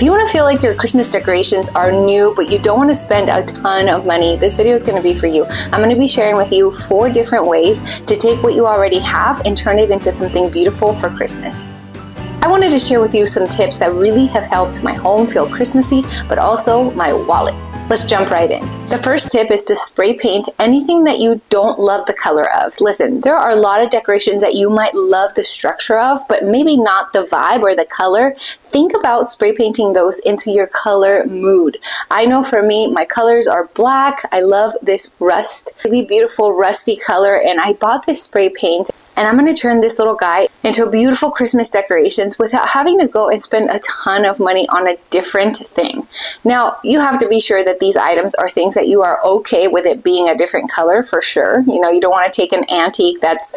If you want to feel like your Christmas decorations are new, but you don't want to spend a ton of money, this video is going to be for you. I'm going to be sharing with you 4 different ways to take what you already have and turn it into something beautiful for Christmas. I wanted to share with you some tips that really have helped my home feel Christmassy, but also my wallet. Let's jump right in. The first tip is to spray paint anything that you don't love the color of. Listen, there are a lot of decorations that you might love the structure of, but maybe not the vibe or the color. Think about spray painting those into your color mood. I know for me, my colors are black. I love this rust, really beautiful rusty color, and I bought this spray paint. And I'm going to turn this little guy into beautiful Christmas decorations without having to go and spend a ton of money on a different thing. Now, you have to be sure that these items are things that you are okay with it being a different color for sure. You know, you don't want to take an antique that's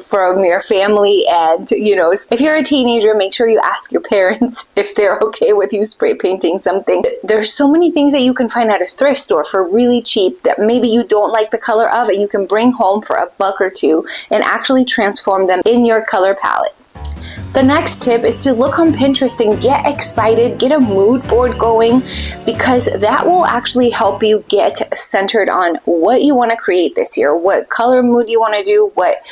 from your family and, you know, if you're a teenager, make sure you ask your parents if they're okay with you spray painting something. There's so many things that you can find at a thrift store for really cheap that maybe you don't like the color of and you can bring home for $1 or $2 and actually transform them in your color palette. The next tip is to look on Pinterest and get excited, get a mood board going, because that will actually help you get centered on what you want to create this year, what color mood you want to do, what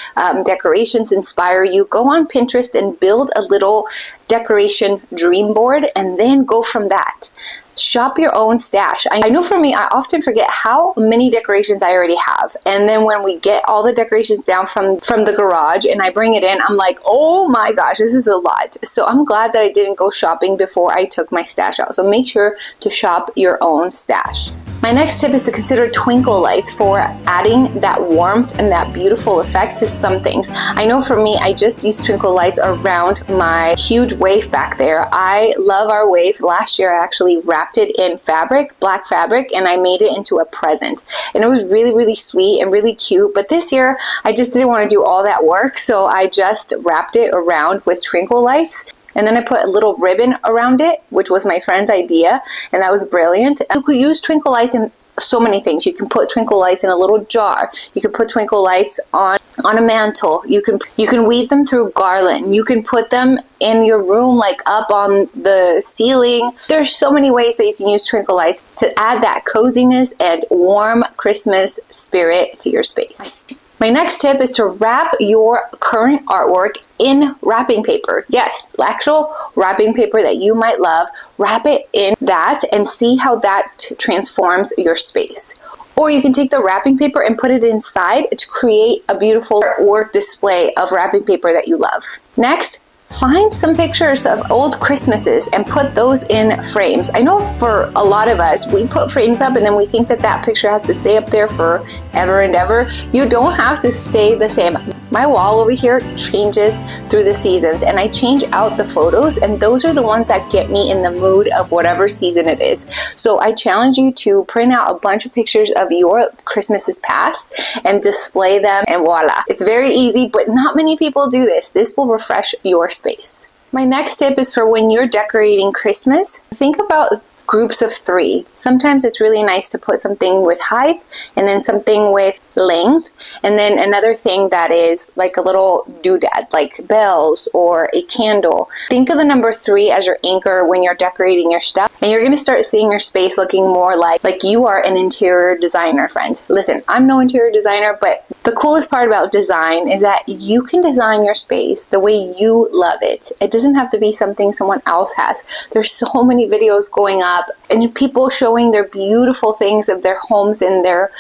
decorations inspire you. Go on Pinterest and build a little decoration dream board and then go from that. Shop your own stash. I know for me, I often forget how many decorations I already have. And then when we get all the decorations down from the garage and I bring it in, I'm like, oh my gosh, this is a lot. So I'm glad that I didn't go shopping before I took my stash out. So make sure to shop your own stash. My next tip is to consider twinkle lights for adding that warmth and that beautiful effect to some things. I know for me, I just use twinkle lights around my huge wave back there. I love our wave. Last year, I actually wrapped it in fabric, black fabric, and I made it into a present. And it was really, really sweet and really cute. But this year, I just didn't want to do all that work, so I just wrapped it around with twinkle lights. And then I put a little ribbon around it, which was my friend's idea, and that was brilliant. You could use twinkle lights in so many things. You can put twinkle lights in a little jar. You can put twinkle lights on a mantle. You can weave them through garland. You can put them in your room, like up on the ceiling. There's so many ways that you can use twinkle lights to add that coziness and warm Christmas spirit to your space. My next tip is to wrap your current artwork in wrapping paper. Yes, actual wrapping paper that you might love. Wrap it in that and see how that transforms your space. Or you can take the wrapping paper and put it inside to create a beautiful work display of wrapping paper that you love. Next, find some pictures of old Christmases and put those in frames. I know for a lot of us, we put frames up and then we think that that picture has to stay up there forever and ever. You don't have to stay the same. My wall over here changes through the seasons and I change out the photos, and those are the ones that get me in the mood of whatever season it is. So I challenge you to print out a bunch of pictures of your Christmases past and display them, and voila. It's very easy, but not many people do this. This will refresh your space. My next tip is for when you're decorating Christmas, think about groups of 3. Sometimes it's really nice to put something with height and then something with length and then another thing that is like a little doodad, like bells or a candle. Think of the number 3 as your anchor when you're decorating your stuff, and you're going to start seeing your space looking more like you are an interior designer, friends. Listen, I'm no interior designer, but the coolest part about design is that you can design your space the way you love it. It doesn't have to be something someone else has. There's so many videos going up and people showing their beautiful things of their homes and their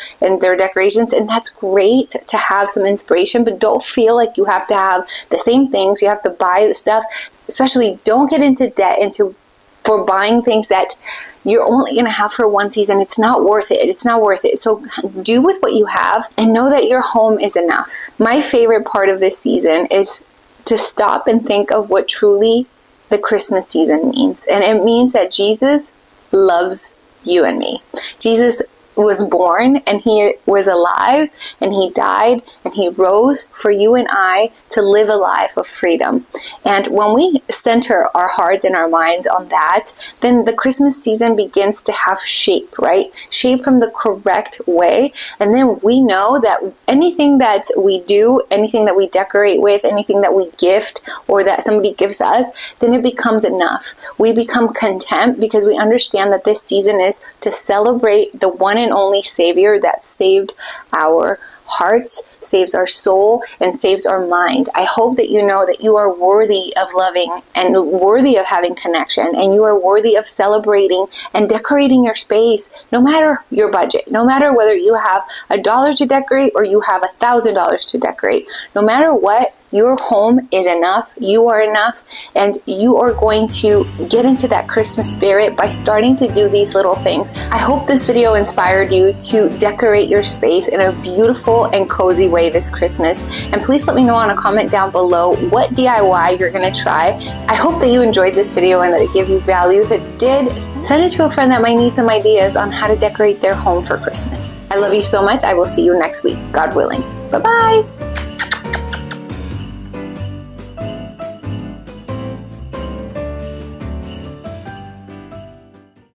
decorations, and that's great to have some inspiration, but don't feel like you have to have the same things. You have to buy the stuff. Especially don't get into debt for buying things that you're only going to have for one season. It's not worth it. It's not worth it. So do with what you have and know that your home is enough. My favorite part of this season is to stop and think of what truly the Christmas season means. And it means that Jesus loves you and me. Jesus was born and he was alive and he died and he rose for you and I to live a life of freedom. And when we center our hearts and our minds on that, then the Christmas season begins to have shape, right? Shape from the correct way. And then we know that anything that we do, anything that we decorate with, anything that we gift or that somebody gives us, then it becomes enough. We become content because we understand that this season is to celebrate the one and only Savior that saved our hearts, saves our soul, and saves our mind. I hope that you know that you are worthy of loving and worthy of having connection, and you are worthy of celebrating and decorating your space, no matter your budget, no matter whether you have $1 to decorate or you have $1,000 to decorate. No matter what, your home is enough, you are enough, and you are going to get into that Christmas spirit by starting to do these little things. I hope this video inspired you to decorate your space in a beautiful and cozy way this Christmas. And please let me know on a comment down below what DIY you're going to try. I hope that you enjoyed this video and that it gave you value. If it did, send it to a friend that might need some ideas on how to decorate their home for Christmas. I love you so much. I will see you next week, God willing. Bye-bye.